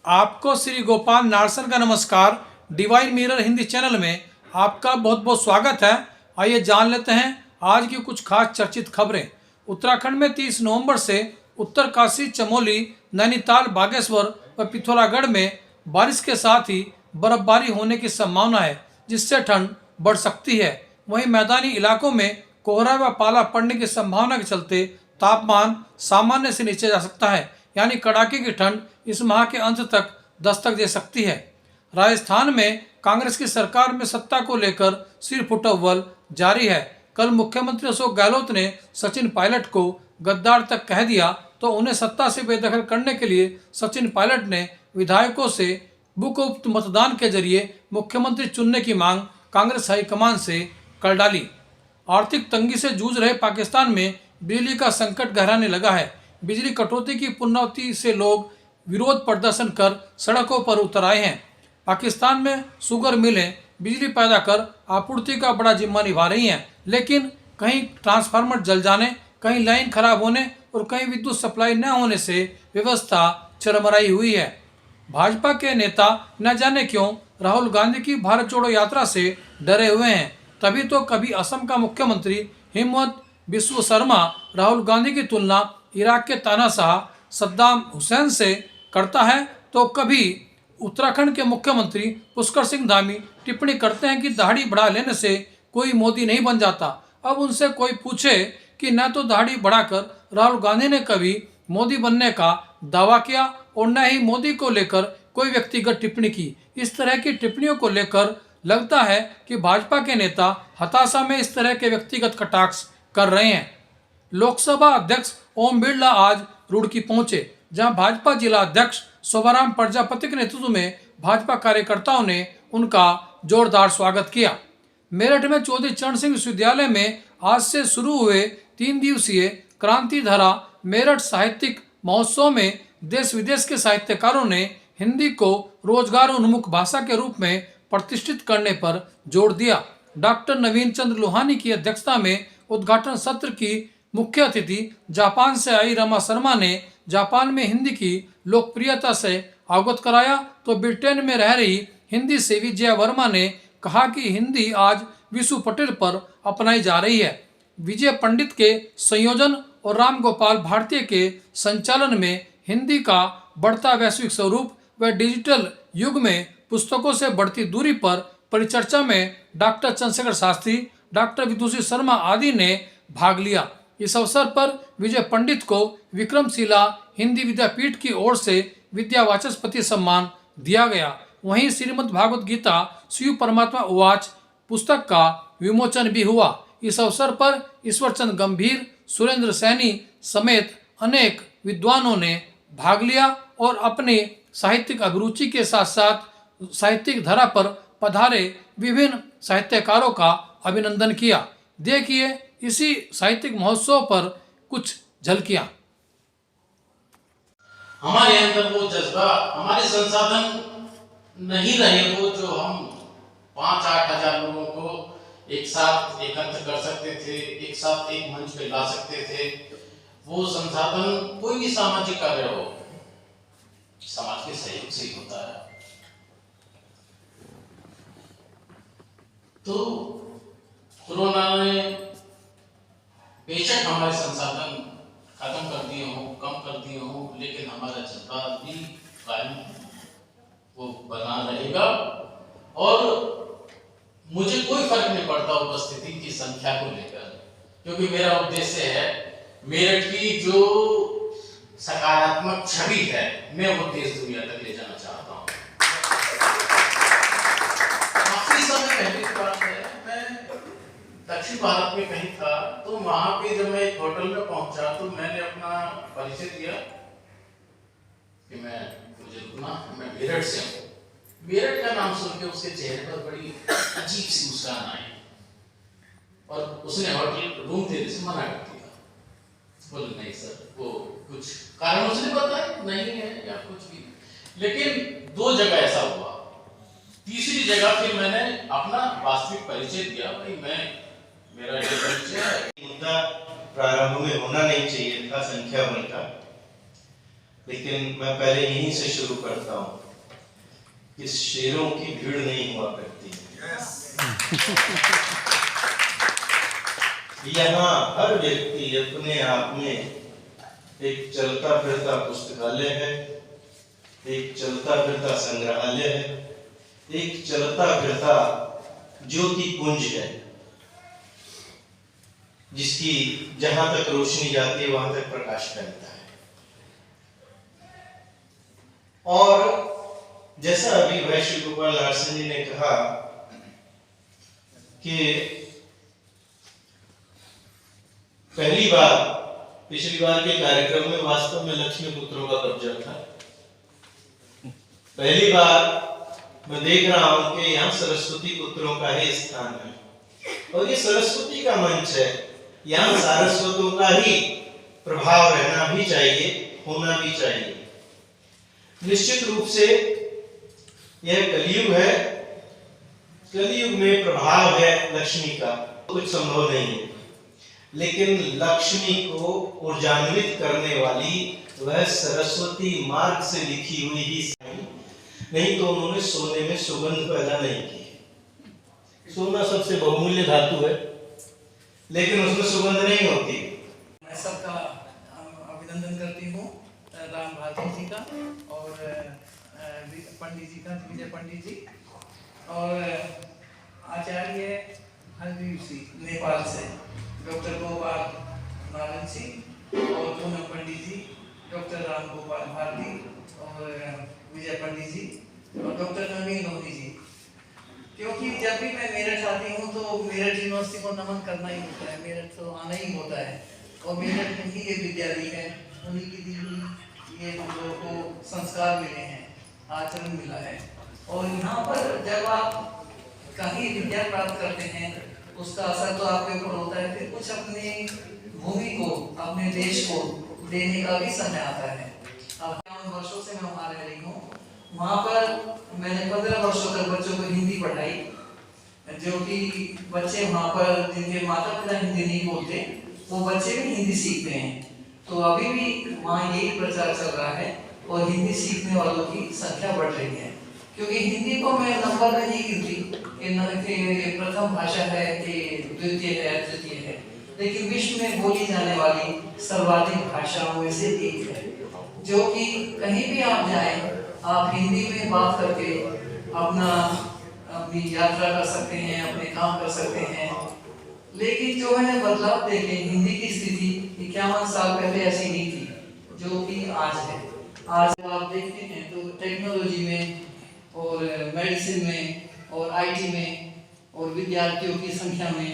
आपको श्री गोपाल नारसन का नमस्कार। डिवाइन मिरर हिंदी चैनल में आपका बहुत बहुत स्वागत है। आइए जान लेते हैं आज की कुछ खास चर्चित खबरें। उत्तराखंड में 30 नवंबर से उत्तरकाशी, चमोली, नैनीताल, बागेश्वर व पिथौरागढ़ में बारिश के साथ ही बर्फबारी होने की संभावना है, जिससे ठंड बढ़ सकती है। वहीं मैदानी इलाकों में कोहरा व पाला पड़ने की संभावना के चलते तापमान सामान्य से नीचे जा सकता है, यानी कड़ाके की ठंड इस माह के अंत तक दस्तक दे सकती है। राजस्थान में कांग्रेस की सरकार में सत्ता को लेकर सिरफुटअव्वल जारी है। कल मुख्यमंत्री अशोक गहलोत ने सचिन पायलट को गद्दार तक कह दिया, तो उन्हें सत्ता से बेदखल करने के लिए सचिन पायलट ने विधायकों से गुप्त मतदान के जरिए मुख्यमंत्री चुनने की मांग कांग्रेस हाईकमान से कर डाली। आर्थिक तंगी से जूझ रहे पाकिस्तान में बिजली का संकट गहराने लगा है। बिजली कटौती की पुनरावृत्ति से लोग विरोध प्रदर्शन कर सड़कों पर उतर आए हैं। पाकिस्तान में शुगर मिलें बिजली पैदा कर आपूर्ति का बड़ा जिम्मा निभा रही हैं, लेकिन कहीं ट्रांसफार्मर जल जाने, कहीं लाइन खराब होने और कहीं विद्युत सप्लाई न होने से व्यवस्था चरमराई हुई है। भाजपा के नेता न जाने क्यों राहुल गांधी की भारत जोड़ो यात्रा से डरे हुए हैं। तभी तो कभी असम का मुख्यमंत्री हिमंत बिस्व शर्मा राहुल गांधी की तुलना इराक के तानाशाह सद्दाम हुसैन से करता है, तो कभी उत्तराखंड के मुख्यमंत्री पुष्कर सिंह धामी टिप्पणी करते हैं कि दाढ़ी बढ़ा लेने से कोई मोदी नहीं बन जाता। अब उनसे कोई पूछे कि न तो दाढ़ी बढ़ाकर राहुल गांधी ने कभी मोदी बनने का दावा किया और न ही मोदी को लेकर कोई व्यक्तिगत टिप्पणी की। इस तरह की टिप्पणियों को लेकर लगता है कि भाजपा के नेता हताशा में इस तरह के व्यक्तिगत कटाक्ष कर रहे हैं। लोकसभा अध्यक्ष ओम बिरला आज रुड़की पहुंचे, जहां भाजपा जिला अध्यक्ष शोभाराम प्रजापति के नेतृत्व में भाजपा कार्यकर्ताओं ने उनका जोरदार स्वागत किया। मेरठ में चौधरी चरण सिंह विश्वविद्यालय में आज से शुरू हुए 3 दिवसीय क्रांति धरा मेरठ साहित्यिक महोत्सव में देश विदेश के साहित्यकारों ने हिंदी को रोजगार उन्मुख भाषा के रूप में प्रतिष्ठित करने पर जोर दिया। डॉक्टर नवीन चंद्र लोहानी की अध्यक्षता में उद्घाटन सत्र की मुख्य अतिथि जापान से आई रमा शर्मा ने जापान में हिंदी की लोकप्रियता से अवगत कराया, तो ब्रिटेन में रह रही हिंदी सेवी जया वर्मा ने कहा कि हिंदी आज विशु पटेल पर अपनाई जा रही है। विजय पंडित के संयोजन और राम गोपाल भारती के संचालन में हिंदी का बढ़ता वैश्विक स्वरूप व डिजिटल युग में पुस्तकों से बढ़ती दूरी पर परिचर्चा में डॉक्टर चंद्रशेखर शास्त्री, डॉक्टर विदुषी शर्मा आदि ने भाग लिया। इस अवसर पर विजय पंडित को विक्रमशिला हिंदी विद्यापीठ की ओर से विद्यावाचस्पति सम्मान दिया गया। वहीं श्रीमद् भागवत गीता शिव परमात्मा उवाच पुस्तक का विमोचन भी हुआ। इस अवसर पर ईश्वरचंद गंभीर, सुरेंद्र सैनी समेत अनेक विद्वानों ने भाग लिया और अपने साहित्यिक अभिरुचि के साथ साथ साहित्यिक धरा पर पधारे विभिन्न साहित्यकारों का अभिनंदन किया। देखिए इसी साहित्यिक महोत्सव पर कुछ झलकियां। हमारे अंदर वो जज्बा, हमारे संसाधन नहीं रहे वो जो हम 5-8 हजार लोगों को एक साथ एकत्र कर सकते थे, एक साथ एक मंच पे ला सकते थे। वो संसाधन कोई भी सामाजिक कार्य हो, समाज के सहयोग से ही होता है। तो कोरोना ने बेशक हमारे संसाधन खत्म कर दिए हों, कम कर दिए हों, लेकिन हमारा जज्बा भी कायम वो बना रहेगा। और मुझे कोई फर्क नहीं पड़ता उपस्थिति की संख्या को लेकर, क्योंकि मेरा उद्देश्य है मेरठ की जो सकारात्मक छवि है मैं वो देश दुनिया तक ले जाना चाहता हूँ। काफी समय पहले की बात है, दक्षिण भारत में कहीं था, तो वहां पे जब मैं एक होटल में पहुंचा तो मैंने अपना परिचय दिया कि मुझे रुकना, मैं मेरठ से हूँ। मेरठ का नाम सुन के उसके चेहरे पर बड़ी अजीब सी मुस्कान आई और उसने होटल रूम देने से मना कर दिया। बोले नहीं सर, वो कुछ कारण उसने बताया नहीं है या कुछ भी। लेकिन 2 जगह ऐसा हुआ। तीसरी जगह फिर मैंने अपना वास्तविक परिचय दिया, भाई मेरा ये परिचय है। मुद्दा प्रारंभ में होना नहीं चाहिए था संख्या बल का, लेकिन मैं पहले यहीं से शुरू करता हूँ कि शेरों की भीड़ नहीं हुआ करती। यहाँ हर व्यक्ति अपने आप में एक चलता फिरता पुस्तकालय है, एक चलता फिरता संग्रहालय है, एक चलता फिरता ज्योति पुंज है, जिसकी जहां तक रोशनी जाती है वहां तक प्रकाश फैलता है। और जैसा अभी भाई श्री गोपाल नारसन जी ने कहा कि पहली बार पिछली बार के कार्यक्रम में वास्तव में लक्ष्मी पुत्रों का कब्जा था। पहली बार मैं देख रहा हूं कि यहाँ सरस्वती पुत्रों का ही स्थान है और ये सरस्वती का मंच है। यहाँ सारस्वतों का ही प्रभाव रहना भी चाहिए, होना भी चाहिए। निश्चित रूप से यह कलयुग है, कलयुग में प्रभाव है लक्ष्मी का, कुछ संभव नहीं है, लेकिन लक्ष्मी को ऊर्जान्वित करने वाली वह सरस्वती मार्ग से लिखी हुई ही नहीं तो उन्होंने सोने में सुगंध पैदा नहीं की। सोना सबसे बहुमूल्य धातु है, लेकिन उसमें सुगंध नहीं होती। मैं सबका अभिनंदन करती हूँ, राम भारती जी का और पंडित जी का, विजय पंडित जी और आचार्य हरवीर सिंह नेपाल से, डॉक्टर गोपाल नारायण सिंह और पूनम पंडित जी, डॉक्टर राम गोपाल भारती और विजय पंडित जी और डॉक्टर नवीन लोधी जी। क्योंकि जब भी मैं मेरठ आती हूँ तो मेरठ यूनिवर्सिटी को नमन करना ही होता है, मेरठ तो आना ही होता है और मेरठ में ही ये विद्यालय है, उन्हीं की दी हुई ये हम लोगों को संस्कार मिले हैं, आचरण मिला है। और यहाँ पर जब आप कहीं विद्या प्राप्त करते हैं उसका असर तो आपके ऊपर होता है, फिर कुछ अपनी भूमि को, अपने देश को देने का भी समय आता है। अब 51 वर्षों से मैं वहाँ रह रही हूँ, वहाँ पर मैंने 15 वर्षों तक बच्चों को हिंदी पढ़ाई, जो कि बच्चे वहाँ पर जिनके माता पिता हिंदी नहीं बोलते वो बच्चे भी हिंदी सीखते हैं। तो अभी भी वहाँ यही प्रचार चल रहा है और हिंदी सीखने वालों की संख्या बढ़ रही है, क्योंकि हिंदी को मैं नंबर में नहीं गिनती कि प्रथम भाषा है कि द्वितीय है, तृतीय है, लेकिन विश्व में बोली जाने वाली सर्वाधिक भाषाओं में से एक है, जो कि कहीं भी आप जाएं आप हिंदी में बात करके अपनी यात्रा कर सकते हैं, अपने काम कर सकते हैं। लेकिन जो मैंने बदलाव देखे, हिंदी की स्थिति 51 साल पहले ऐसी नहीं थी जो कि आज है। आज आप देखते हैं तो टेक्नोलॉजी में और मेडिसिन में और आईटी में और विद्यार्थियों की संख्या में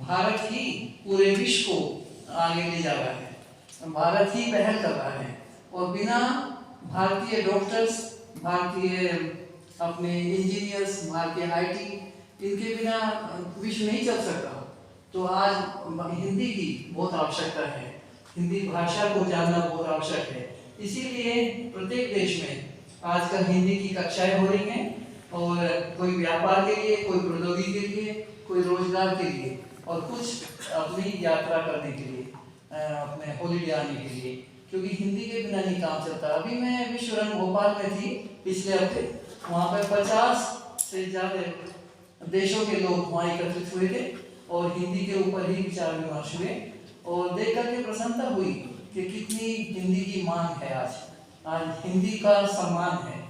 भारत ही पूरे विश्व को आगे ले जा रहा है, भारत ही पहल कर रहा है। और बिना भारतीय डॉक्टर्स, भारतीय अपने इंजीनियर्स, भारतीय आईटी, इनके बिना विश्व नहीं चल सकता। तो आज हिंदी की बहुत आवश्यकता है, हिंदी भाषा को जानना बहुत आवश्यक है। इसीलिए प्रत्येक देश में आजकल हिंदी की कक्षाएं हो रही हैं, और कोई व्यापार के लिए, कोई प्रौद्योगिकी के लिए, कोई रोजगार के लिए और कुछ अपनी यात्रा करने के लिए, अपने हॉलीडे आने के लिए, क्योंकि हिंदी के बिना नहीं काम चलता। अभी मैं विश्व रंग भोपाल में थी पिछले हफ्ते, वहाँ पर 50 से ज़्यादा देशों के लोग वहाँ एकत्रित हुए थे और हिंदी के ऊपर ही विचार विमर्श हुए और देख करके प्रसन्नता हुई कि कितनी हिंदी की मांग है। आज हिंदी का सम्मान है।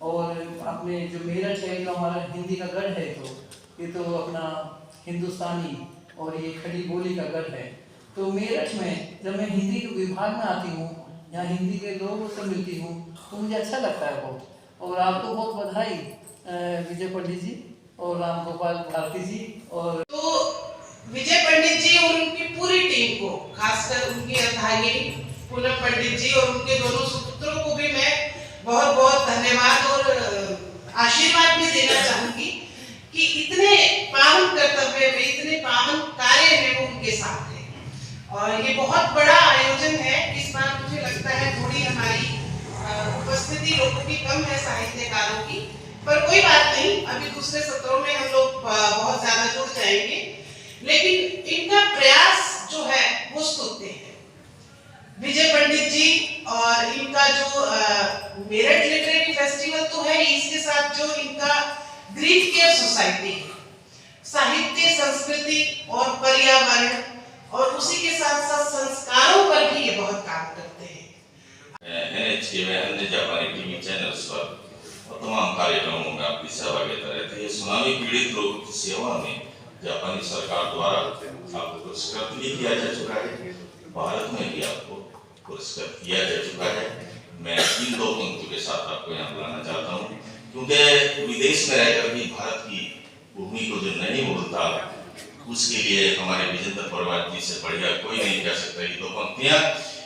और अपने जो मेरठ है तो हमारा हिंदी का गढ़ है, तो ये तो अपना हिंदुस्तानी और ये खड़ी बोली का गढ़ है। तो मेरठ में जब मैं हिंदी के विभाग में आती हूँ, यहाँ हिंदी के लोगों से मिलती हूँ, तो मुझे अच्छा लगता है बहुत। और आपको बहुत बधाई विजय पंडित जी और राम गोपाल भारती जी। और तो विजय पंडित जी और उनकी पूरी टीम को, खासकर उनकी अर्धांगिनी पूनम पंडित जी और उनके दोनों सुपुत्रों को भी मैं बहुत बहुत धन्यवाद और आशीर्वाद भी देना चाहूंगी कि इतने पावन कर्तव्य में, इतने पावन कार्य में वो उनके साथ है। और ये बहुत बड़ा आयोजन है। इस बार मुझे लगता है थोड़ी हमारी उपस्थिति लोगों की कम है, साहित्यकारों की, पर कोई बात नहीं, अभी दूसरे सत्रों में हम लोग बहुत ज्यादा जुड़ जाएंगे। लेकिन इनका प्रयास जो है वो स्तुत्य है। विजय पंडित जी और इनका जो मेरठ लिटरेरी फेस्टिवल तो है, इसके साथ जो इनका ग्रीफ केयर सोसाइटी है, साहित्य, संस्कृति और पर्यावरण और उसी के साथ साथ संस्कारों पर भी ये बहुत काम करते हैं। NHK में अन्य जापानी टीवी चैनल्स पर और तमाम कार्यक्रमों में आपकी सहभागिता रहती है। सुनामी पीड़ित लोगों की सेवा में जापानी सरकार द्वारा आपको पुरस्कृत भी किया जा चुका है, भारत में भी आपको पुरस्कृत किया जा चुका है। मैं इन दो पंक्तियों के साथ आपको यहाँ बुलाना चाहता हूँ, क्योंकि विदेश में रहकर भी भारत की भूमि को जो नहीं बोलता, उसके लिए हमारे विजेंद्र परवार जी से बढ़िया कोई नहीं कह सकता। ये दो पंक्तियां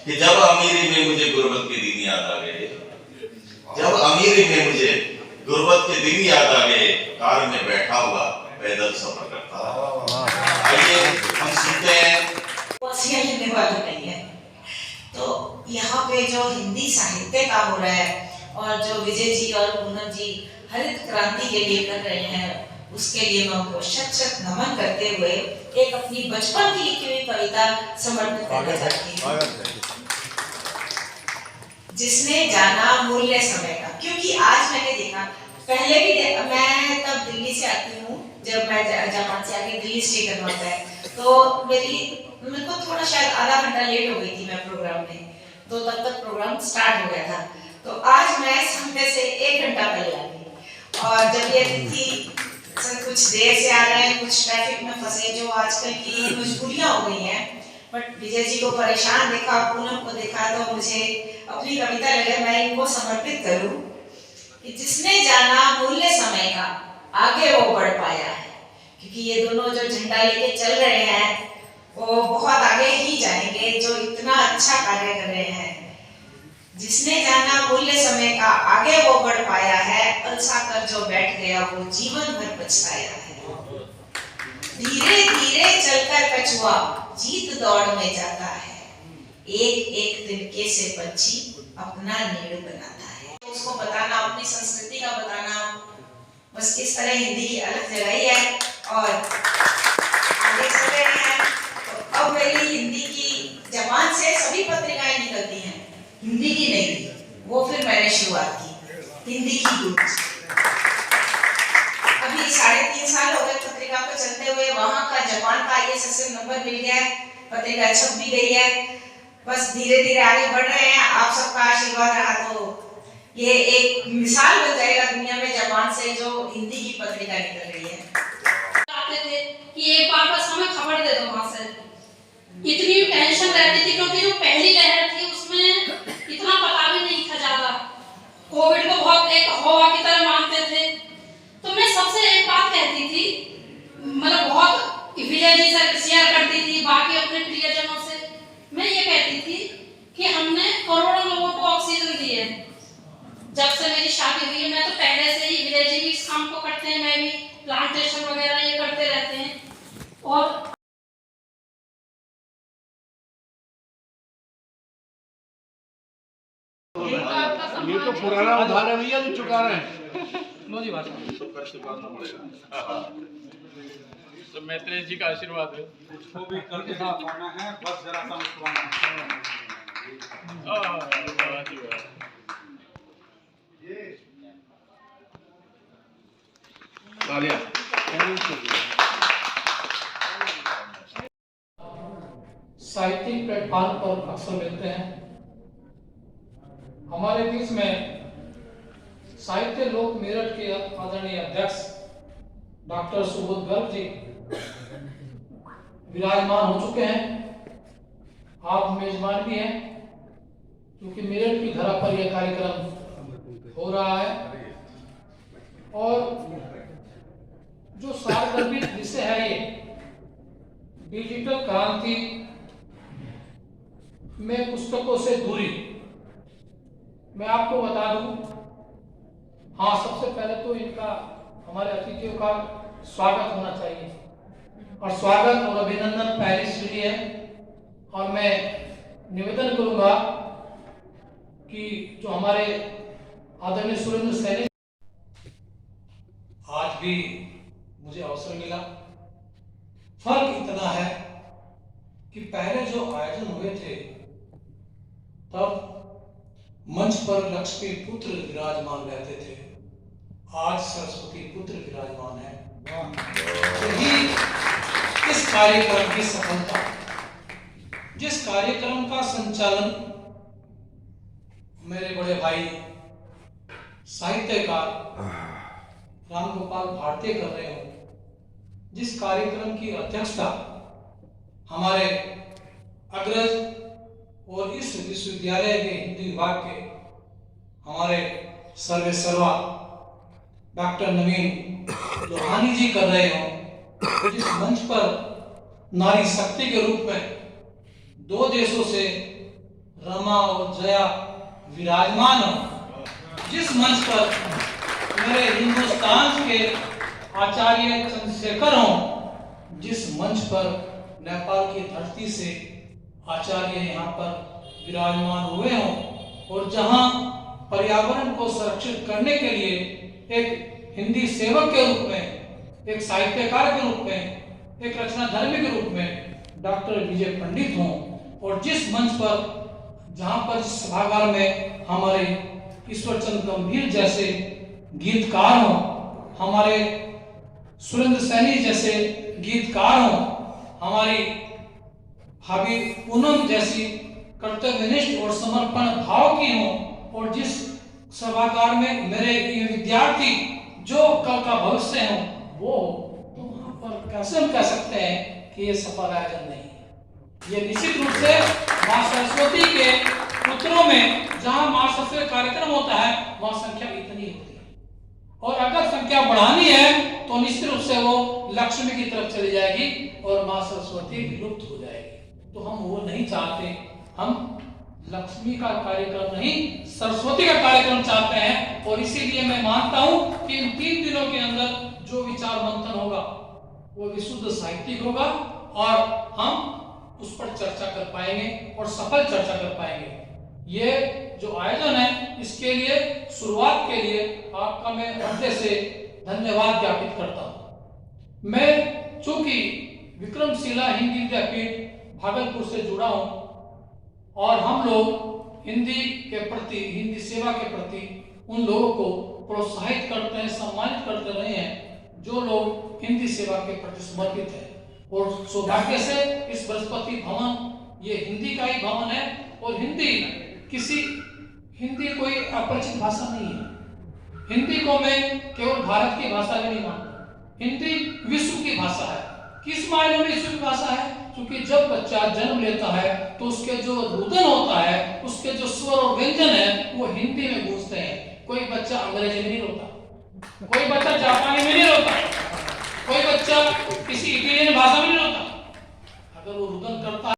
कि जब अमीरी में मुझे गुर्बत के दिन याद आ गए, जब अमीरी में मुझे गुर्बत के दिन याद आ गए, कार में बैठा हुआ पैदल सफर करता। आइए हम सुनते हैं। लिखने वाली नहीं है, तो यहाँ पे जो हिंदी साहित्य का हो रहा है और जो विजय जी और पूनम जी हरित क्रांति के लिए कर रहे हैं, उसके लिए मैं उनको शत शत नमन करते हुए एक अपनी बचपन की लिखी हुई कविता समर्पित करना चाहती हूँ। जिसने जाना मूल्य समय का, क्योंकि आज मैंने देखा, पहले भी मैं तब दिल्ली से आती हूँ, जब मैं जापान से आके दिल्ली स्टे करना होता है, तो मेरे को थोड़ा शायद आधा घंटा लेट हो गई थी मैं प्रोग्राम में, तो तब तक प्रोग्राम स्टार्ट हो गया था। तो आज मैं समय से 1 घंटा पहले आ गई, और जब ये अतिथि कुछ देर से आ रहे हैं, कुछ ट्रैफिक में फंसे, जो आजकल की मजबूरियां हो गई हैं, बट विजय जी को परेशान देखा, पूनम को देखा, तो मुझे अपनी कविता लगे मैं इनको समर्पित करूं कि जिसने जाना मूल्य समय का, आगे वो बढ़ पाया है। क्योंकि ये दोनों जो झंडा लेके चल रहे हैं, वो बहुत आगे ही जाएंगे, जो इतना अच्छा कार्य कर रहे हैं। जिसने जाना मूल्य समय का, आगे वो बढ़ पाया है, अलसा कर जो बैठ गया वो जीवन भर पछताया है। धीरे धीरे चलकर कछुआ जीत दौड़ में जाता है, एक एक तिनके से पंछी अपना नीड़ बनाता है। उसको बताना, अपनी संस्कृति का बताना, बस इस तरह हिंदी की अलग जगह ही है और आगे चल रहे हैं। तो अब मेरी हिंदी की जबान से सभी पत्रिकाएं निकलती हैं, हिंदी की नहीं थी, वो फिर मैंने शुरुआत की हिंदी की दूध। अभी 3.5 साल हो गए पत्रिका को चलते हुए, वहां का जापान का ISSN नंबर मिल गया है, पत्रिका छप भी गई है, बस धीरे धीरे आगे बढ़ रहे हैं। आप सबका आशीर्वाद रहा तो ये एक मिसाल बन जाएगा दुनिया में जापान से जो हिंदी की पत्रिका निकल रही है। चाहते थे कि एक बार बस हमें खबर दे दो वहां से, इतनी टेंशन रहती थी, क्योंकि जो पहली लहर थी उसमें इतना पता भी नहीं था ज्यादा, कोविड को बहुत एक हवा की तरह मानते थे। तो मैं सबसे एक बात कहती थी, मतलब बहुत विजय जी से शेयर करती थी, बाकी अपने प्रियजनों से मैं ये कहती थी कि हमने करोड़ों लोगों को ऑक्सीजन दी है। जब से मेरी शादी हुई है, मैं तो पहले से ही, विजय जी भी इस काम को करते हैं, मैं भी प्लांटेशन वगैरह ये करते रहते हैं। और ये तो पुराना उधार है भैया, जो चुका रहे हैं। लो जी बात। तो मैत्रेय जी का आशीर्वाद है। उसको भी कल के साथ आना है, बस जरा सा मुस्कुराना साहित्यिक प्लेटफॉर्म पर अक्सर मिलते हैं। हमारे बीच में साहित्य लोक मेरठ के आदरणीय अध्यक्ष डॉक्टर सुबोध गर्ग जी विराजमान हो चुके हैं। आप मेजबान भी हैं, क्योंकि मेरठ की धरा पर यह कार्यक्रम हो रहा है। और जो सार्वजनिक विषय है, ये डिजिटल क्रांति में पुस्तकों से दूरी, मैं आपको बता दूं, हाँ, सबसे पहले तो इनका, हमारे अतिथियों का स्वागत होना चाहिए, और स्वागत और अभिनंदन पहली सीढ़ी है। और मैं निवेदन करूंगा कि जो हमारे आदरणीय सुरेंद्र सैनी, आज भी मुझे अवसर मिला। फर्क इतना है कि पहले जो आयोजन हुए थे, तब मंच पर लक्ष्मी पुत्र विराजमान रहते थे, आज सरस्वती पुत्र विराजमान है। यही इस कार्यक्रम की सफलता। जिस कार्यक्रम का संचालन मेरे बड़े भाई साहित्यकार रामगोपाल भारती कर रहे हो, जिस कार्यक्रम की अध्यक्षता हमारे अग्रज और इस विश्वविद्यालय के हिंदी विभाग के हमारे सर्वे सर्वा डॉक्टर नवीन लोहानी जी कर रहे हो, जिस मंच पर नारी शक्ति के रूप में दो देशों से रमा और जया विराजमान हो, जिस मंच पर मेरे हिंदुस्तान के आचार्य चंद्रशेखर हो, जिस मंच पर नेपाल की धरती से आचार्य यहाँ पर विराजमान हुए हों, और जहाँ पर्यावरण को संरक्षित करने के लिए एक हिंदी सेवक के रूप में, एक साहित्यकार के रूप में, एक रचनाधर्मी के रूप में डॉक्टर विजय पंडित हों, और जिस मंच पर जहाँ पर सभागार में हमारे ईश्वर चंद्र गंभीर जैसे गीतकार हों, हमारे सुरेंद्र सैनी जैसे गीतकार हों, हमारी भाभी पूनम जैसी कर्तव्यनिष्ठ और समर्पण भाव की हों, और जिस सभागार में मेरे ये विद्यार्थी जो कल का भविष्य हो वो, तो वहां पर कैसे हम कह सकते हैं कि ये सफल आयोजन नहीं है। ये निश्चित रूप से मां सरस्वती के पुत्रों में जहां मां सरस्वती कार्यक्रम होता है वहां संख्या इतनी होती है, और अगर संख्या बढ़ानी है तो निश्चित रूप से वो लक्ष्मी की तरफ चली जाएगी और मां सरस्वती विलुप्त हो जाएगी। तो हम वो नहीं चाहते, हम लक्ष्मी का कार्यक्रम नहीं सरस्वती का कार्यक्रम चाहते हैं, और इसीलिए मैं मानता हूं कि इन 3 दिनों के अंदर जो विचार मंथन होगा वो विशुद्ध साहित्यिक होगा, और हम उस पर चर्चा कर पाएंगे और सफल चर्चा कर पाएंगे। ये जो आयोजन है इसके लिए शुरुआत के लिए आपका मैं हृदय से धन्यवाद ज्ञापित करता हूं। मैं चूंकि विक्रमशिला हिंदी विद्यापीठ भागलपुर से जुड़ा हूं, और हम लोग हिंदी के प्रति, हिंदी सेवा के प्रति उन लोगों को प्रोत्साहित करते हैं, सम्मानित करते रहे हैं जो लोग हिंदी सेवा के प्रति समर्पित हैं। और सौभाग्य से इस बृहस्पति भवन ये हिंदी का ही भवन है, और हिंदी कोई अपरिचित भाषा नहीं है। हिंदी को मैं केवल भारत की भाषा भी नहीं मानता, हिंदी विश्व की भाषा है। किस मायने में विश्व की भाषा है? क्योंकि जब बच्चा जन्म लेता है तो उसके जो रुदन होता है, उसके जो स्वर और व्यंजन है वो हिंदी में गूंजते हैं। कोई बच्चा अंग्रेजी में नहीं रोता, कोई बच्चा जापानी में नहीं रोता, कोई बच्चा किसी इटालियन भाषा में नहीं रोता। अगर वो रुदन करता